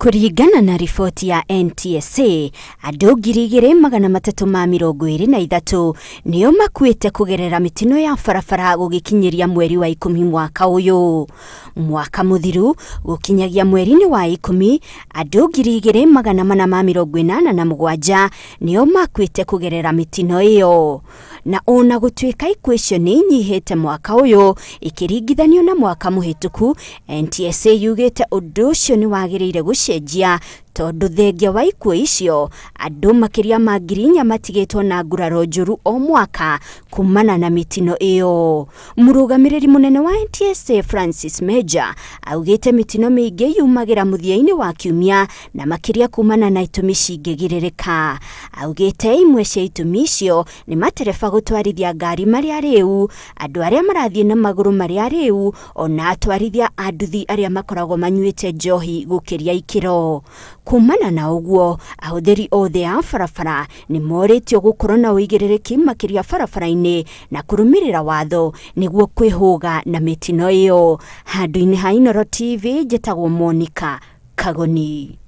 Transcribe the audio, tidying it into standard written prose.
Kuringana na ripoti ya NTSA, andũ 2,323 nĩo makuĩte kũgerera mitino ya barabara gũgĩkinyĩria mweri wa 10 mwaka ũyũ. Mwaka mũthiru gũkinyagia mweri-inĩ wa 10, andũ 2,487 nĩo makuĩte kũgerera mitino ĩyo. Na ona gũtuĩka ikuũ icio nĩ inyihĩte mwaka ũyũ ikiringithanio na mwaka mũhĩtũku, NTSA yugĩte ũndũ ũcio nĩ wagĩrĩire gũcenjia tondu thengia wa ikuũ icio andũ makĩria ma 4,000 matigĩtwo na nguraro njũru o mwaka kumana na mitino ĩyo. Mũrũgamĩrĩri mũnene wa NTSA Francis Major augĩte mitino mĩingĩ yumagĩra mũthia-inĩ wa kiumia na makĩria kumana na itũmi cingĩgirĩrĩka. Augĩte imwe cia itũmi icio nĩ matereba gũtwarithia ngari marĩa rĩu, andũ arĩa marathiĩ na magũrũ marĩa rĩu, ona atwarithia a nduthi arĩa makoragwo manyuĩte njohi gũkĩria ikĩro. Kumana na ũguo, ahũthĩri othe a barabara nĩ morĩtio gũkorwo na ũigĩrĩrĩki makĩria barabara-inĩ na kũrũmĩrĩra watho nĩguo kwĩhũga na mitino ĩyo. Handũ-inĩ ha Inooro TV, njĩtagwo Monica Kagoni.